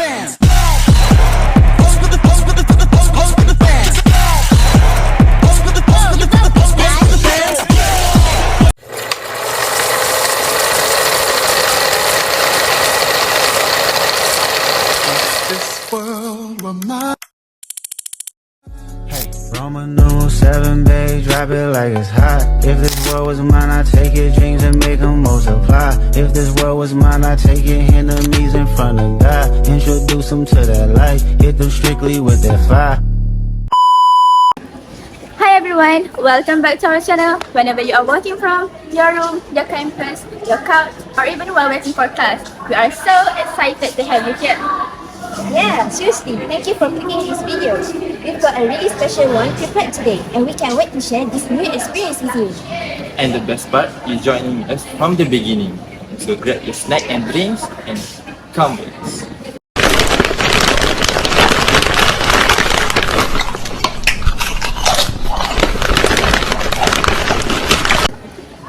bands. This world reminds. Roman numeral 7, babe, drop it like it's hot. If this world was mine, I'd take your dreams and make them multiply. If this world was mine, I'd take your enemies in front of God. Introduce them to that light, hit them strictly with that fire. Hi everyone, welcome back to our channel. Whenever you are watching from your room, your campus, your couch, or even while waiting for class, we are so excited to have you here. Yeah, seriously, thank you for clicking these videos. We've got a really special one prepared today, and we can't wait to share this new experience with you. And the best part, you're joining us from the beginning. So grab your snack and drinks and come with us.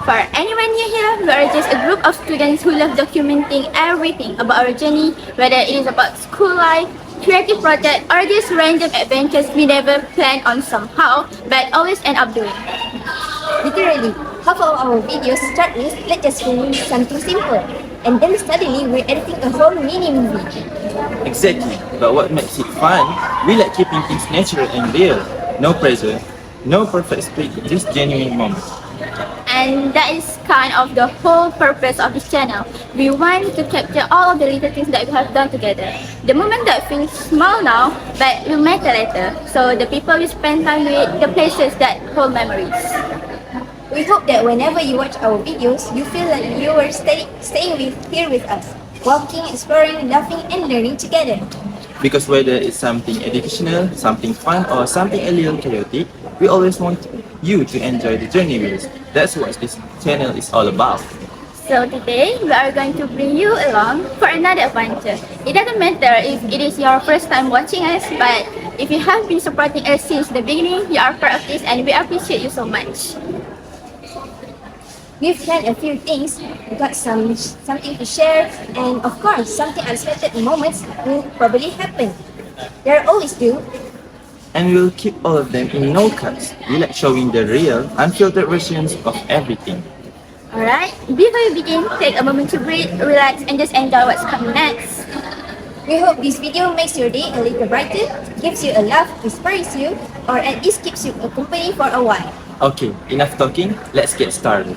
For anyone new here, we are just a group of students who love documenting everything about our journey, whether it is about school life, creative project, or just random adventures we never planned on somehow, but always end up doing. Literally, half of our videos start with let's just film something simple, and then suddenly we're editing a whole mini movie. Exactly, but what makes it fun, we like keeping things natural and real. No pressure, no perfect script, just genuine moments. And that is kind of the whole purpose of this channel. We want to capture all of the little things that we have done together. The moment that feels small now, but will matter later. So the people we spend time with, the places that hold memories. We hope that whenever you watch our videos, you feel like you are staying here with us, walking, exploring, laughing, and learning together. Because whether it's something educational, something fun, or something a little chaotic, we always want you to enjoy the journey with us. That's what this channel is all about. So today, we are going to bring you along for another adventure. It doesn't matter if it is your first time watching us, but if you have been supporting us since the beginning, you are part of this and we appreciate you so much. We've planned a few things, we got something to share, and of course, something unexpected moments will probably happen. There always do. And we'll keep all of them in no cuts. We like showing the real, unfiltered versions of everything. Alright, before we begin, take a moment to breathe, relax, and just enjoy what's coming next. We hope this video makes your day a little brighter, gives you a laugh, inspires you, or at least keeps you company for a while. Okay, enough talking, let's get started.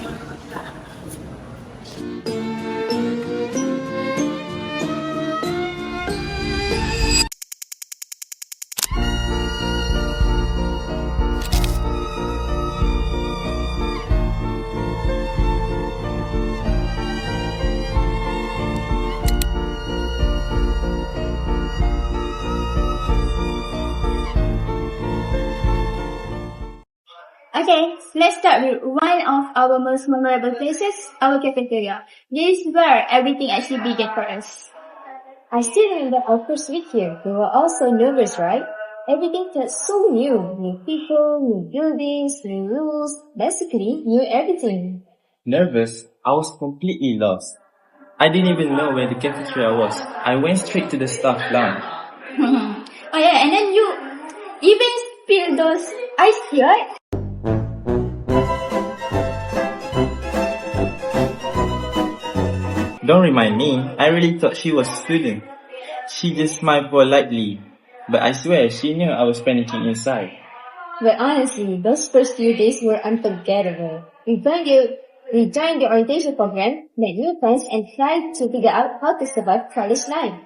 Okay, let's start with one of our most memorable places, our cafeteria. This is where everything actually began for us. I still remember our first week here. We were all so nervous, right? Everything felt so new. New people, new buildings, new rules. Basically, new everything. Nervous, I was completely lost. I didn't even know where the cafeteria was. I went straight to the staff lounge. Oh yeah, and then you even spill those ice tea, right? Don't remind me, I really thought she was a student. She just smiled politely, but I swear she knew I was panicking inside. But honestly, those first few days were unforgettable. We joined the orientation program, met new friends, and tried to figure out how to survive college life.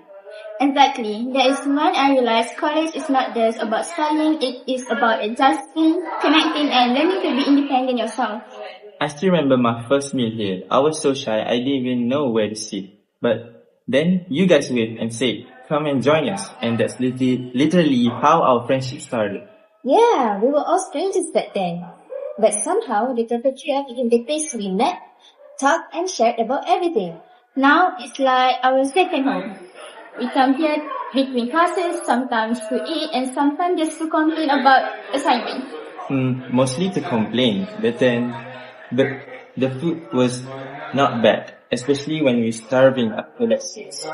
Exactly. That is when I realized college is not just about studying, it is about adjusting, connecting, and learning to be independent yourself. I still remember my first meal here. I was so shy I didn't even know where to sit. But then you guys waved and said, come and join us. And that's literally how our friendship started. Yeah, we were all strangers back then. But somehow the cafeteria became the place we met, talked, and shared about everything. Now it's like our second home. We come here between classes, sometimes to eat, and sometimes just to complain about assignments. Mostly to complain, but then the food was not bad. especially when we're starving after lessons.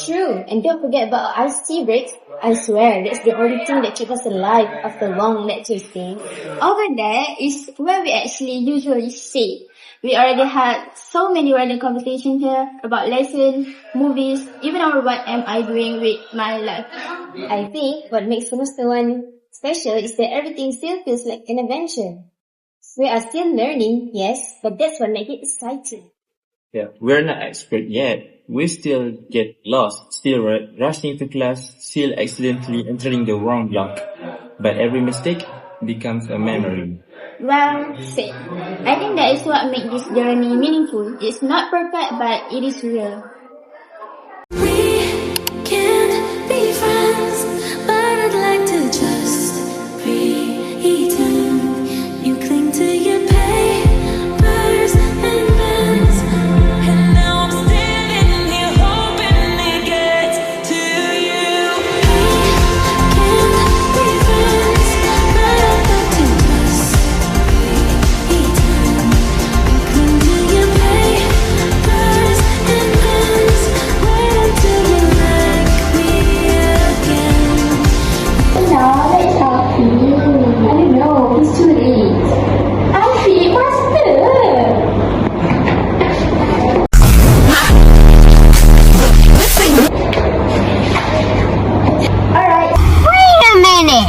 True, and don't forget about our iced tea breaks. I swear, that's the only thing that keeps us alive after long lecture days. Over there is where we actually usually sit. We already had so many random conversations here about lessons, movies, even our what am I doing with my life. I think what makes semester 1 special is that everything still feels like an adventure. We are still learning, yes, but that's what makes it exciting. Yeah, we're not expert yet. We still get lost, still rushing to class, still accidentally entering the wrong block. But every mistake becomes a memory. Well said. I think that is what makes this journey meaningful. It's not perfect, but it is real. We can't be friends, but I'd like to just pretend you cling to your papers and pens, and now I'm standing here hoping it gets to you. We can't be friends, but I'd like to just pretend you cling to your papers and pens. Wait until you like me again. Hello, that's Afiq. I don't know, it's too late. Afiq, faster! Alright. Wait a minute!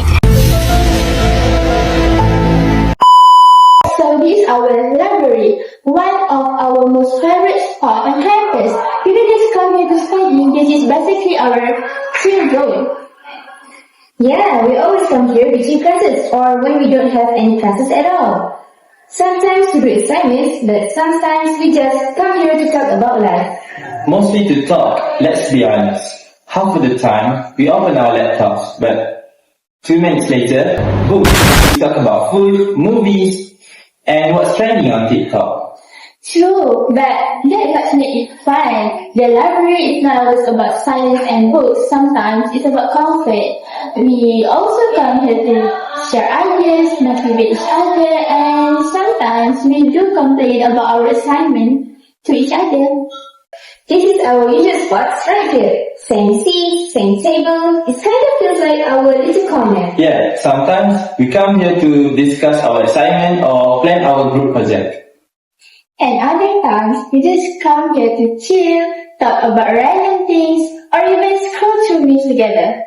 So this is our library, one of our most favorite spots on campus. We don't just come here to study, this is basically our chill zone. Yeah, we always come here between classes or when we don't have any classes at all. Sometimes to do assignments, but sometimes we just come here to talk about life. Mostly to talk, let's be honest. Half of the time, we open our laptops, but 2 minutes later, boom, we talk about food, movies, and what's trending on TikTok. True, but that's what makes it fun. The library is not always about science and books. Sometimes it's about comfort. We also come here to share ideas, motivate each other, and sometimes we do complain about our assignment to each other. This is our usual spots right here. Same seat, same table. It kind of feels like our little corner. Yeah, sometimes we come here to discuss our assignment or plan our group project. And other times, we just come here to chill, talk about random things, or even scroll through memes together.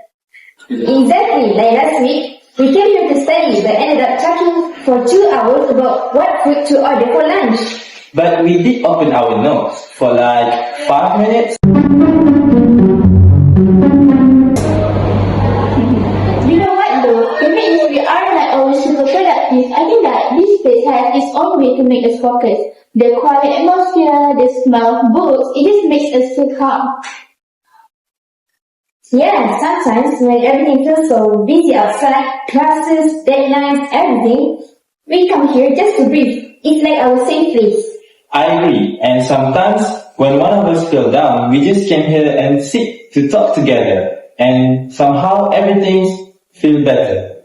Exactly, like last week, we came here to study but ended up talking for 2 hours about what food to order for lunch. But we did open our notes for like 5 minutes. You know what though, even if we are not always super productive, I think that this place has its own way to make us focus. The quiet atmosphere, the smell of books, it just makes us feel calm. Yeah, sometimes when everything feels so busy outside, classes, deadlines, everything, we come here just to breathe. It's like our safe place. I agree, and sometimes when one of us fell down, we just came here and sit to talk together, and somehow everything feels better.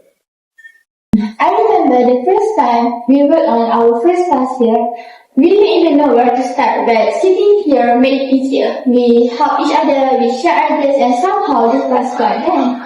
I remember the first time we were on our first class here, we didn't even know where to start, but sitting here made it easier. We help each other, we share ideas, and somehow the class got done.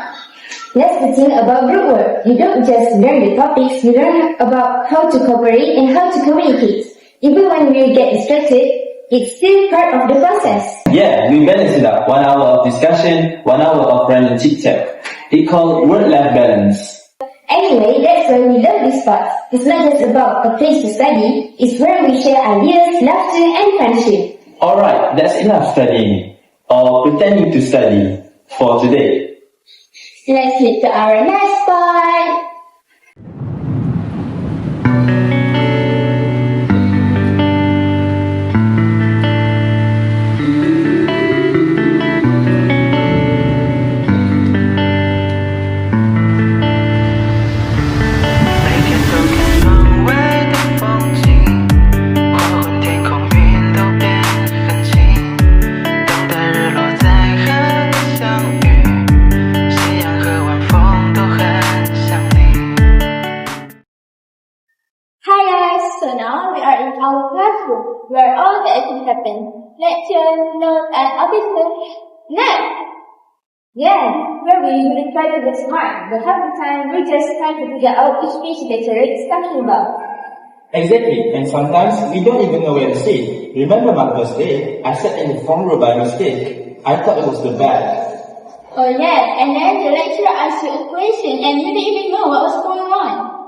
That's the thing about group work. You don't just learn the topics, you learn about how to cooperate and how to communicate. Even when we get distracted, it's still part of the process. Yeah, we balance it up. 1 hour of discussion, 1 hour of random chit-chat. It's called work-life balance. Anyway, that's why we love this spot. It's not just about a place to study, it's where we share ideas, laughter, and friendship. Alright, that's enough studying, or pretending to study, for today. Let's head to our next spot. Yes, where we usually try to get smart, but half the time we're just trying to figure out which speech the lecturer is talking about. Exactly, and sometimes we don't even know where to sit. Remember my first day? I sat in the front row by mistake. I thought it was the back. Oh yes, and then the lecturer asked you a question and you didn't even know what was going on.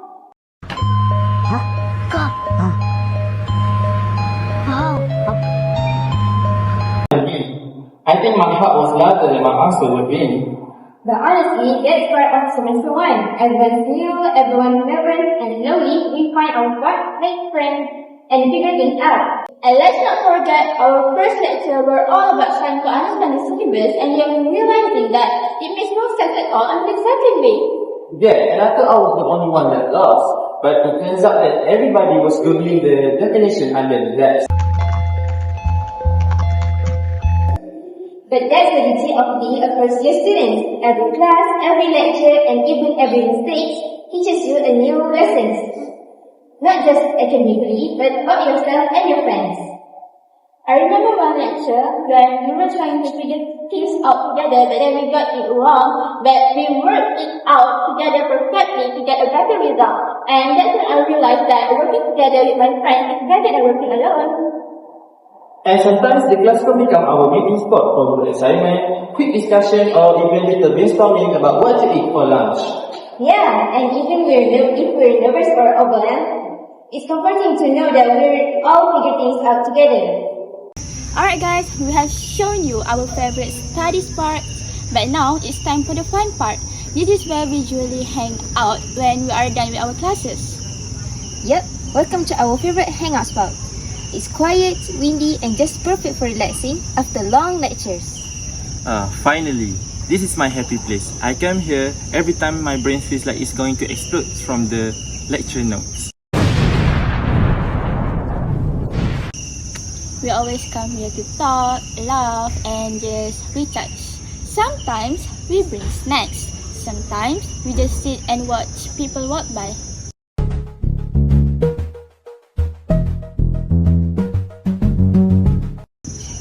I think my heart was louder than my answer would be. But honestly, that's part of semester 1. Everyone's new, everyone's nervous, and slowly we find our what, make friends, and figure things out. And let's not forget our first lecture were all about trying to understand the syllabus and then realizing that it makes no sense at all until second week. Yeah, and I thought I was the only one that lost. But it turns out that everybody was googling the definition under that. But that's the beauty of being a first-year student. Every class, every lecture, and even every mistake teaches you a new lesson. Not just academically, but about yourself and your friends. I remember one lecture when we were trying to figure things out together, but then we got it wrong, but we worked it out together perfectly to get a better result. And that's when I realized that working together with my friends is better than working alone. And sometimes the class can become our meeting spot for group assignment, quick discussion, or even little brainstorming about what to eat for lunch. Yeah, and even if we're nervous or overwhelmed, it's comforting to know that we're all figure things out together. Alright guys, we have shown you our favorite studies part, but now it's time for the fun part. This is where we usually hang out when we are done with our classes. Yep, welcome to our favorite hangout spot. It's quiet, windy, and just perfect for relaxing after long lectures. Finally, this is my happy place. I come here every time my brain feels like it's going to explode from the lecture notes. We always come here to talk, laugh, and just recharge. Sometimes we bring snacks. Sometimes we just sit and watch people walk by.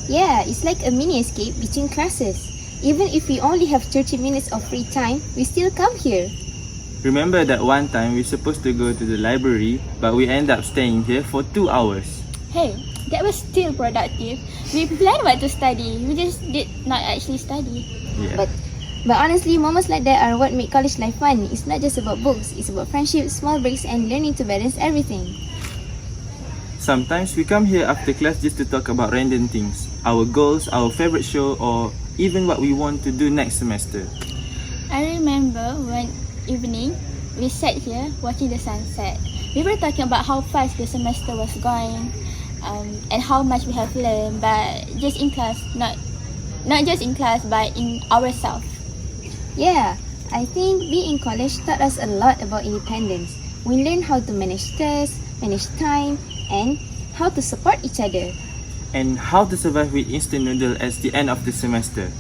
Yeah, it's like a mini escape between classes. Even if we only have 30 minutes of free time, we still come here. Remember that one time we're supposed to go to the library, but we end up staying here for 2 hours. Hey, that was still productive. We planned what to study, we just did not actually study. Yeah. But honestly, moments like that are what make college life fun. It's not just about books, it's about friendship, small breaks, and learning to balance everything. Sometimes we come here after class just to talk about random things, our goals, our favorite show, or even what we want to do next semester. I remember one evening, we sat here watching the sunset. We were talking about how fast the semester was going, and how much we have learned, but just in class, not just in class, but in ourselves. Yeah, I think being in college taught us a lot about independence. We learned how to manage stress, manage time, and how to support each other. And how to survive with instant noodle at the end of the semester.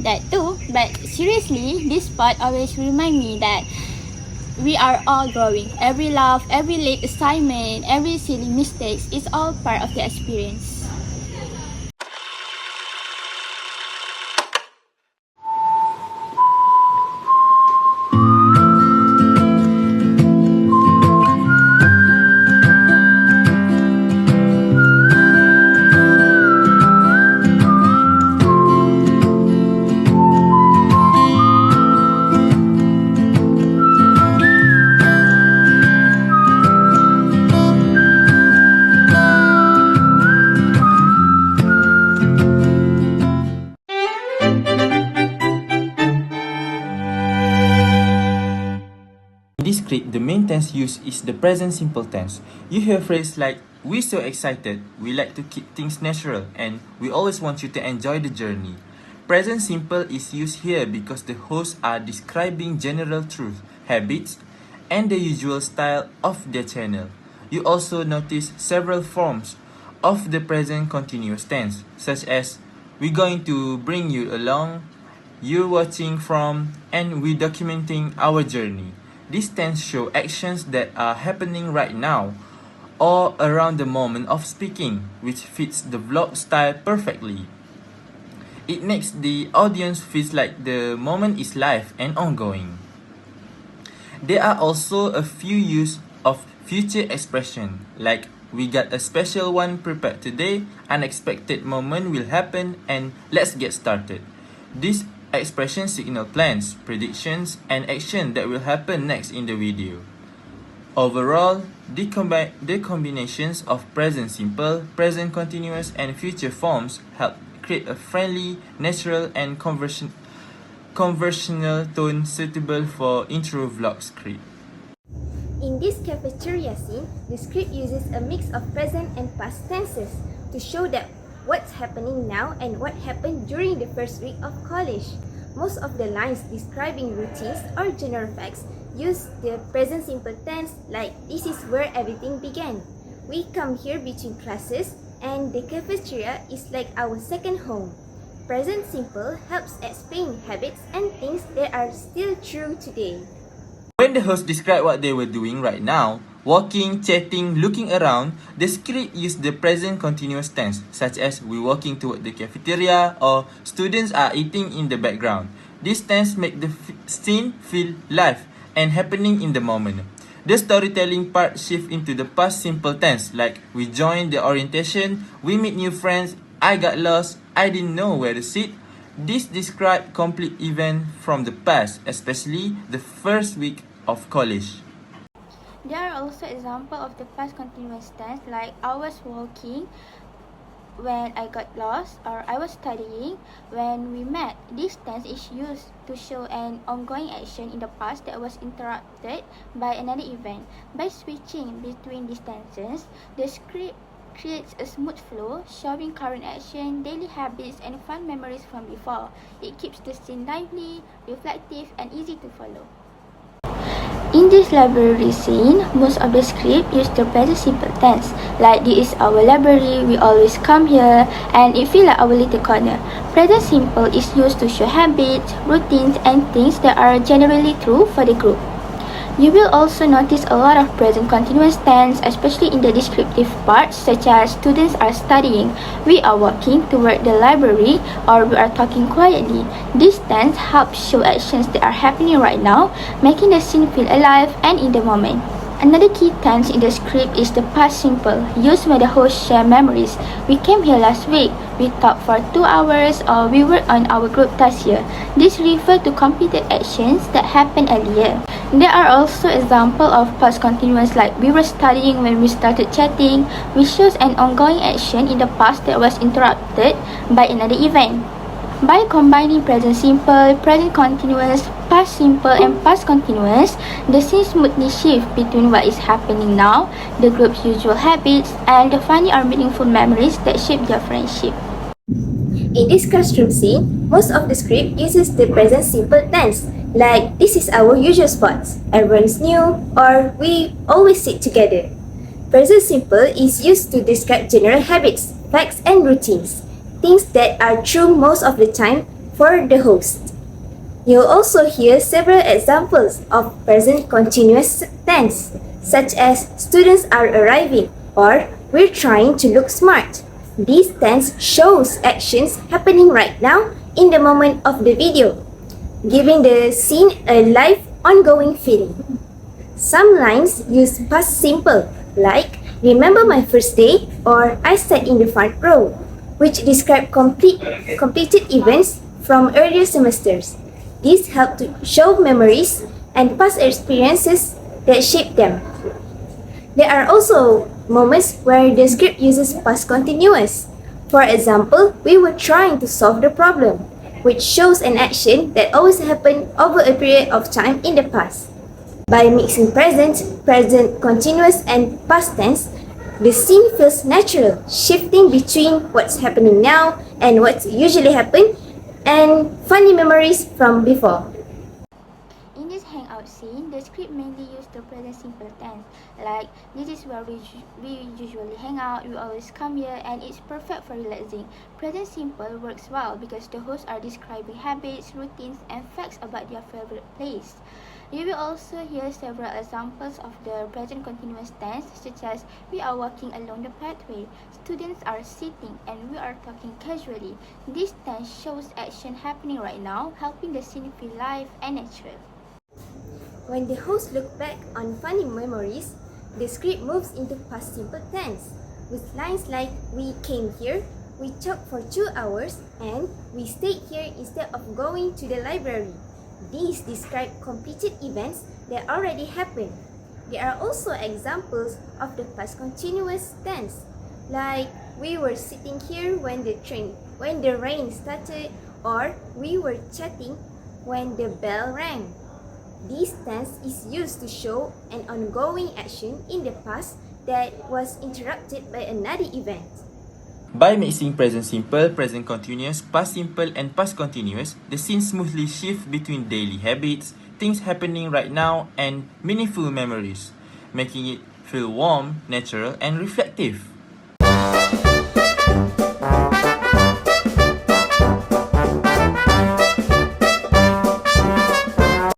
That too, but seriously, this part always remind me that we are all growing. Every laugh, every late assignment, every silly mistakes is all part of the experience. In this script, the main tense used is the present simple tense. You hear phrases like, "We're so excited," "We like to keep things natural," and "We always want you to enjoy the journey." Present simple is used here because the hosts are describing general truth, habits, and the usual style of their channel. You also notice several forms of the present continuous tense, such as, "We're going to bring you along," "You're watching from," and "We're documenting our journey." These tense show actions that are happening right now or around the moment of speaking, which fits the vlog style perfectly. It makes the audience feel like the moment is live and ongoing. There are also a few use of future expression, like we got a special one prepared today, unexpected moment will happen, and let's get started. These expressions signal plans, predictions, and action that will happen next in the video. Overall, the combinations of present simple, present continuous, and future forms help create a friendly, natural, and conversational tone suitable for intro vlog script. In this cafeteria scene, the script uses a mix of present and past tenses to show that what's happening now and what happened during the first week of college. Most of the lines describing routines or general facts use the present simple tense, like this is where everything began. We come here between classes and the cafeteria is like our second home. Present simple helps explain habits and things that are still true today. When the host described what they were doing right now, walking, chatting, looking around, the script used the present continuous tense, such as we're walking toward the cafeteria or students are eating in the background. This tense make the scene feel live and happening in the moment. The storytelling part shift into the past simple tense, like we joined the orientation, we meet new friends, I got lost, I didn't know where to sit. This describe complete event from the past, especially the first week of college. There are also examples of the past continuous tense, like I was walking when I got lost, or I was studying when we met. This tense is used to show an ongoing action in the past that was interrupted by another event. By switching between these tenses, the script creates a smooth flow, showing current action, daily habits, and fun memories from before. It keeps the scene lively, reflective, and easy to follow. In this library scene, most of the script use the present simple tense, like this is our library, we always come here, and it feels like our little corner. Present simple is used to show habits, routines, and things that are generally true for the group. You will also notice a lot of present continuous tense, especially in the descriptive parts, such as students are studying, we are walking toward the library, or we are talking quietly. This tense helps show actions that are happening right now, making the scene feel alive and in the moment. Another key tense in the script is the past simple, used when the host share memories. We came here last week, we talked for 2 hours, or we worked on our group task here. This refers to completed actions that happened earlier. There are also examples of past continuous, like we were studying when we started chatting, which shows an ongoing action in the past that was interrupted by another event. By combining present simple, present continuous, past simple, and past continuous, the scene smoothly shifts between what is happening now, the group's usual habits, and the funny or meaningful memories that shape their friendship. In this classroom scene, most of the script uses the present simple tense, like this is our usual spots, everyone's new, or we always sit together. Present simple is used to describe general habits, facts, and routines, things that are true most of the time for the host. You'll also hear several examples of present continuous tense, such as students are arriving or we're trying to look smart. This tense shows actions happening right now in the moment of the video, giving the scene a live, ongoing feeling. Some lines use past simple, like remember my first day or I sat in the front row, which describe completed events from earlier semesters. These help to show memories and past experiences that shape them. There are also moments where the script uses past continuous. For example, we were trying to solve the problem, which shows an action that always happened over a period of time in the past. By mixing present, present continuous, and past tense, the scene feels natural, shifting between what's happening now and what usually happened, and funny memories from before. In this hangout about scene, the script mainly used the present simple tense. Like, this is where we usually hang out, we always come here, and it's perfect for relaxing. Present simple works well because the hosts are describing habits, routines, and facts about their favorite place. You will also hear several examples of the present continuous tense, such as we are walking along the pathway, students are sitting, and we are talking casually. This tense shows action happening right now, helping the scene feel live and natural. When the host look back on funny memories, the script moves into past simple tense, with lines like we came here, we talked for 2 hours, and we stayed here instead of going to the library. These describe completed events that already happened. There are also examples of the past continuous tense, like we were sitting here when the rain started, or we were chatting when the bell rang. This tense is used to show an ongoing action in the past that was interrupted by another event. By mixing present simple, present continuous, past simple, and past continuous, the scene smoothly shifts between daily habits, things happening right now, and meaningful memories, making it feel warm, natural, and reflective.